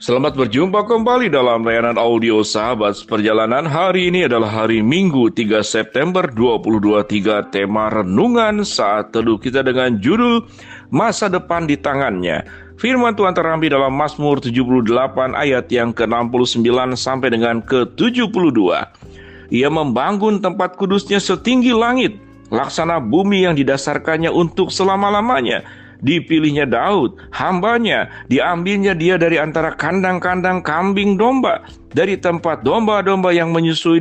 Selamat berjumpa kembali dalam layanan audio Sahabat Perjalanan. Hari ini adalah hari Minggu 3 September 2023. Tema renungan saat teduh kita dengan judul Masa Depan di Tangannya. Firman Tuhan terambil dalam Mazmur 78 ayat yang ke-69 sampai dengan ke-72. Ia membangun tempat kudusnya setinggi langit, laksana bumi yang didasarkannya untuk selama-lamanya. Dipilihnya Daud, hambanya, diambilnya dia dari antara kandang-kandang kambing domba, dari tempat domba-domba yang menyusui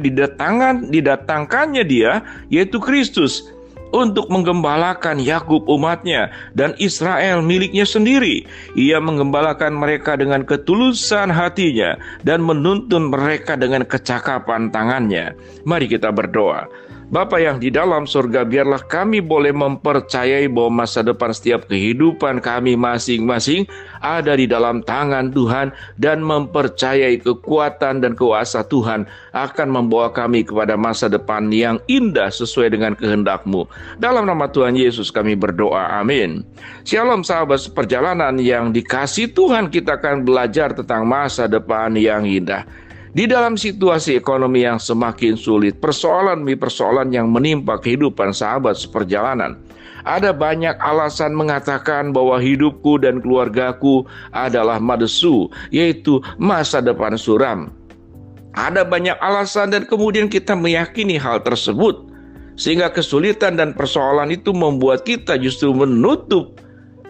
didatangkannya dia, yaitu Kristus, untuk menggembalakan Yakub umatnya dan Israel miliknya sendiri. Ia menggembalakan mereka dengan ketulusan hatinya dan menuntun mereka dengan kecakapan tangannya. Mari kita berdoa. Bapa yang di dalam surga, biarlah kami boleh mempercayai bahwa masa depan setiap kehidupan kami masing-masing ada di dalam tangan Tuhan, dan mempercayai kekuatan dan kuasa Tuhan akan membawa kami kepada masa depan yang indah sesuai dengan kehendak-Mu. Dalam nama Tuhan Yesus kami berdoa, amin. Shalom sahabat seperjalanan yang dikasihi Tuhan, kita akan belajar tentang masa depan yang indah. Di dalam situasi ekonomi yang semakin sulit, persoalan demi persoalan yang menimpa kehidupan sahabat seperjalanan, ada banyak alasan mengatakan bahwa hidupku dan keluargaku adalah madesu, yaitu masa depan suram. Ada banyak alasan dan kemudian kita meyakini hal tersebut, sehingga kesulitan dan persoalan itu membuat kita justru menutup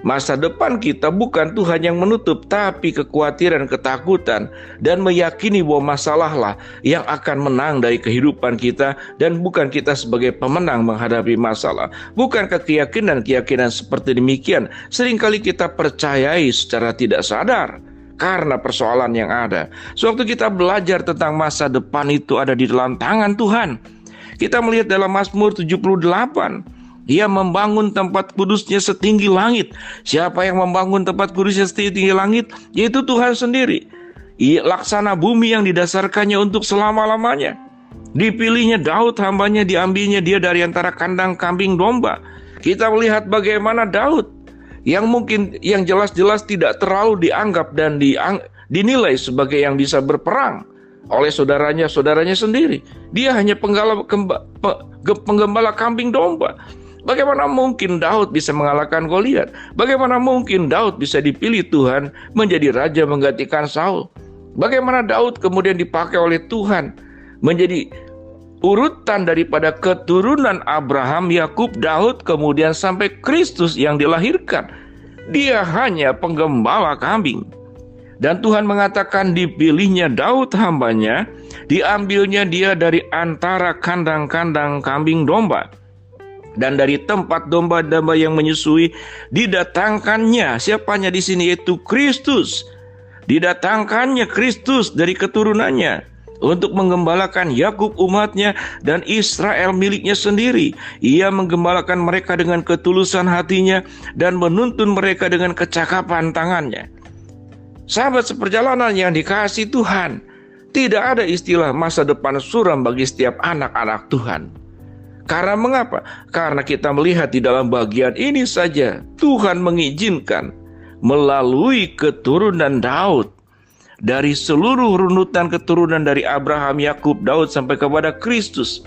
masa depan kita. Bukan Tuhan yang menutup, tapi kekhawatiran, ketakutan, dan meyakini bahwa masalahlah yang akan menang dari kehidupan kita, dan bukan kita sebagai pemenang menghadapi masalah. Bukankah keyakinan seperti demikian seringkali kita percayai secara tidak sadar karena persoalan yang ada? Sewaktu kita belajar tentang masa depan itu ada di dalam tangan Tuhan, kita melihat dalam Mazmur 78, Ia membangun tempat kudusnya setinggi langit. Siapa yang membangun tempat kudusnya setinggi langit? Yaitu Tuhan sendiri. Ia laksana bumi yang didasarkannya untuk selama-lamanya. Dipilihnya Daud, hambanya, diambilnya dia dari antara kandang kambing domba. Kita melihat bagaimana Daud yang jelas-jelas tidak terlalu dianggap dan dinilai sebagai yang bisa berperang oleh saudaranya sendiri. Dia hanya penggembala kambing domba. Bagaimana mungkin Daud bisa mengalahkan Goliat? Bagaimana mungkin Daud bisa dipilih Tuhan menjadi raja menggantikan Saul? Bagaimana Daud kemudian dipakai oleh Tuhan menjadi urutan daripada keturunan Abraham, Yakub, Daud, kemudian sampai Kristus yang dilahirkan? Dia hanya penggembala kambing. Dan Tuhan mengatakan dipilihnya Daud hambanya, diambilnya dia dari antara kandang-kandang kambing domba, dan dari tempat domba-domba yang menyusui didatangkannya. Siapanya di sini? Yaitu Kristus. Didatangkannya Kristus dari keturunannya untuk menggembalakan Yakub umatnya dan Israel miliknya sendiri. Ia menggembalakan mereka dengan ketulusan hatinya dan menuntun mereka dengan kecakapan tangannya. Sahabat seperjalanan yang dikasihi Tuhan, tidak ada istilah masa depan suram bagi setiap anak-anak Tuhan. Karena mengapa? Karena kita melihat di dalam bagian ini saja Tuhan mengizinkan melalui keturunan Daud, dari seluruh runutan keturunan dari Abraham, Yakub, Daud sampai kepada Kristus.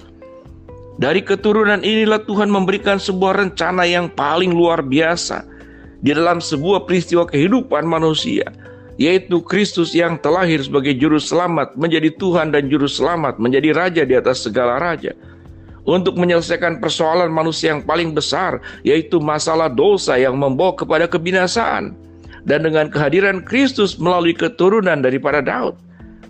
Dari keturunan inilah Tuhan memberikan sebuah rencana yang paling luar biasa di dalam sebuah peristiwa kehidupan manusia, yaitu Kristus yang terlahir sebagai juru selamat, menjadi Tuhan dan juru selamat, menjadi raja di atas segala raja, untuk menyelesaikan persoalan manusia yang paling besar, yaitu masalah dosa yang membawa kepada kebinasaan. Dan dengan kehadiran Kristus melalui keturunan daripada Daud,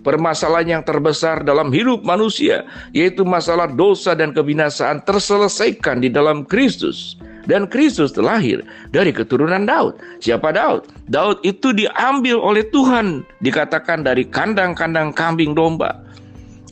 permasalahan yang terbesar dalam hidup manusia, yaitu masalah dosa dan kebinasaan, terselesaikan di dalam Kristus. Dan Kristus terlahir dari keturunan Daud. Siapa Daud? Daud itu diambil oleh Tuhan, dikatakan dari kandang-kandang kambing domba.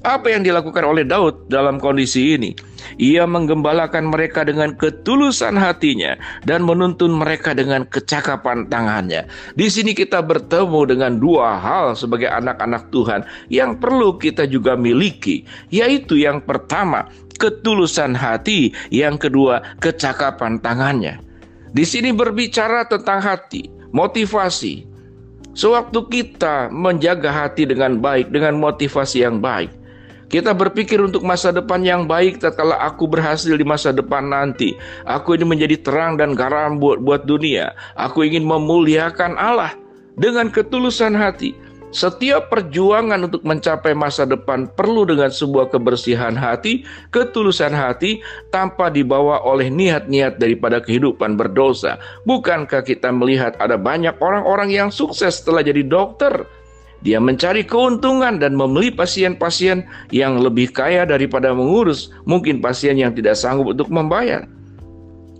Apa yang dilakukan oleh Daud dalam kondisi ini? Ia menggembalakan mereka dengan ketulusan hatinya dan menuntun mereka dengan kecakapan tangannya. Di sini kita bertemu dengan dua hal sebagai anak-anak Tuhan yang perlu kita juga miliki, yaitu yang pertama, ketulusan hati, yang kedua, kecakapan tangannya. Di sini berbicara tentang hati, motivasi. Sewaktu kita menjaga hati dengan baik, dengan motivasi yang baik, kita berpikir untuk masa depan yang baik tatkala aku berhasil di masa depan nanti. Aku ini menjadi terang dan garam buat dunia. Aku ingin memuliakan Allah dengan ketulusan hati. Setiap perjuangan untuk mencapai masa depan perlu dengan sebuah kebersihan hati, ketulusan hati, tanpa dibawa oleh niat-niat daripada kehidupan berdosa. Bukankah kita melihat ada banyak orang-orang yang sukses setelah jadi dokter? Dia mencari keuntungan dan membeli pasien-pasien yang lebih kaya daripada mengurus mungkin pasien yang tidak sanggup untuk membayar.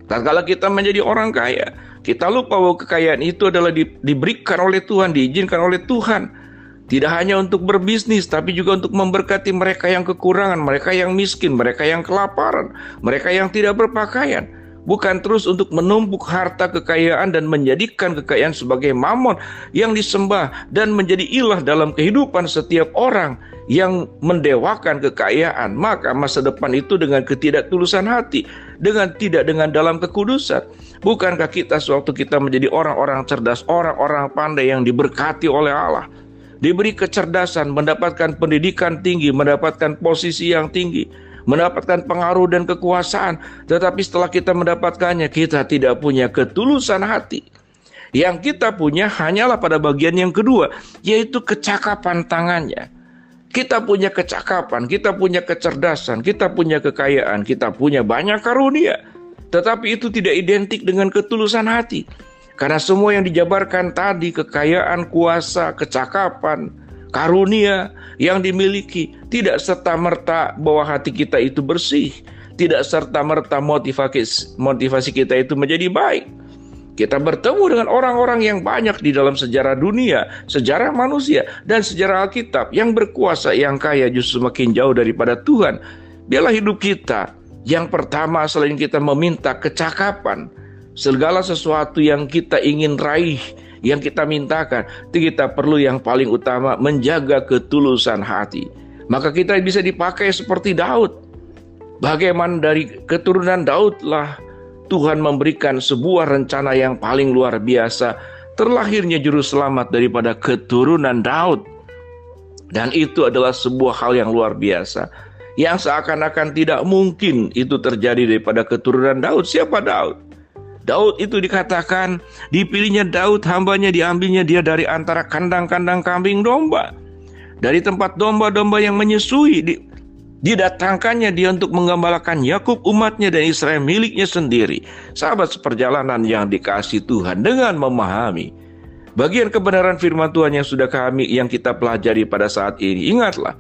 Tatkala kita menjadi orang kaya, kita lupa bahwa kekayaan itu adalah diberikan oleh Tuhan, diizinkan oleh Tuhan. Tidak hanya untuk berbisnis, tapi juga untuk memberkati mereka yang kekurangan, mereka yang miskin, mereka yang kelaparan, mereka yang tidak berpakaian. Bukan terus untuk menumpuk harta kekayaan dan menjadikan kekayaan sebagai mamon yang disembah dan menjadi ilah dalam kehidupan setiap orang yang mendewakan kekayaan. Maka masa depan itu dengan ketidaktulusan hati, dengan dalam kekudusan. Bukankah kita sewaktu kita menjadi orang-orang cerdas, orang-orang pandai yang diberkati oleh Allah, diberi kecerdasan, mendapatkan pendidikan tinggi, mendapatkan posisi yang tinggi, mendapatkan pengaruh dan kekuasaan, tetapi setelah kita mendapatkannya, kita tidak punya ketulusan hati. Yang kita punya hanyalah pada bagian yang kedua, yaitu kecakapan tangannya. Kita punya kecakapan, kita punya kecerdasan, kita punya kekayaan, kita punya banyak karunia, tetapi itu tidak identik dengan ketulusan hati. Karena semua yang dijabarkan tadi, kekayaan, kuasa, kecakapan, karunia yang dimiliki, tidak serta-merta bahwa hati kita itu bersih, tidak serta-merta motivasi kita itu menjadi baik. Kita bertemu dengan orang-orang yang banyak di dalam sejarah dunia, sejarah manusia, dan sejarah Alkitab yang berkuasa, yang kaya justru makin jauh daripada Tuhan. Biarlah hidup kita, yang pertama selain kita meminta kecakapan, segala sesuatu yang kita ingin raih, yang kita mintakan, kita perlu yang paling utama menjaga ketulusan hati. Maka kita bisa dipakai seperti Daud. Bagaimana dari keturunan Daudlah Tuhan memberikan sebuah rencana yang paling luar biasa, terlahirnya juru selamat daripada keturunan Daud. Dan itu adalah sebuah hal yang luar biasa, yang seakan-akan tidak mungkin itu terjadi daripada keturunan Daud. Siapa Daud? Daud itu dikatakan dipilihnya Daud, hambanya diambilnya dia dari antara kandang-kandang kambing domba. Dari tempat domba-domba yang menyusui, didatangkannya dia untuk menggembalakan Yakub umatnya dan Israel miliknya sendiri. Sahabat seperjalanan yang dikasihi Tuhan, dengan memahami bagian kebenaran firman Tuhan yang kita pelajari pada saat ini, ingatlah,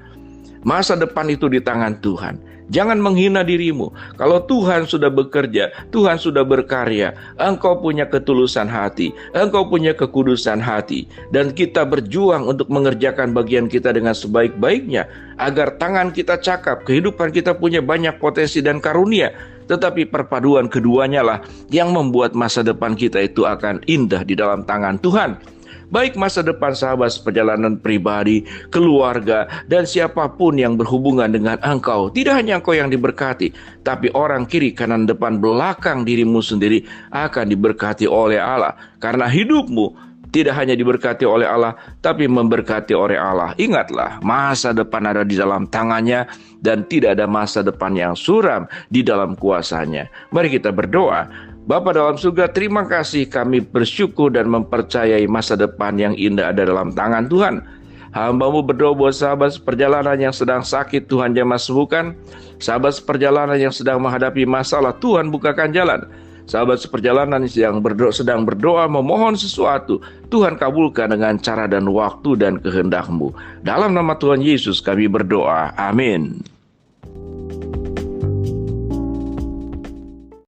masa depan itu di tangan Tuhan. Jangan menghina dirimu. Kalau Tuhan sudah bekerja, Tuhan sudah berkarya, engkau punya ketulusan hati, engkau punya kekudusan hati, dan kita berjuang untuk mengerjakan bagian kita dengan sebaik-baiknya, agar tangan kita cakap, kehidupan kita punya banyak potensi dan karunia. Tetapi perpaduan keduanya lah yang membuat masa depan kita itu akan indah di dalam tangan Tuhan. Baik masa depan sahabat perjalanan pribadi, keluarga, dan siapapun yang berhubungan dengan engkau. Tidak hanya engkau yang diberkati, tapi orang kiri, kanan, depan, belakang dirimu sendiri akan diberkati oleh Allah. Karena hidupmu tidak hanya diberkati oleh Allah, tapi memberkati oleh Allah. Ingatlah, masa depan ada di dalam tangannya, dan tidak ada masa depan yang suram di dalam kuasanya. Mari kita berdoa. Bapa dalam surga, terima kasih, kami bersyukur dan mempercayai masa depan yang indah ada dalam tangan Tuhan. Hamba-Mu berdoa buat sahabat seperjalanan yang sedang sakit, Tuhan jamah sembuhkan. Sahabat seperjalanan yang sedang menghadapi masalah, Tuhan bukakan jalan. Sahabat seperjalanan yang sedang berdoa memohon sesuatu, Tuhan kabulkan dengan cara dan waktu dan kehendak-Mu. Dalam nama Tuhan Yesus kami berdoa, amin.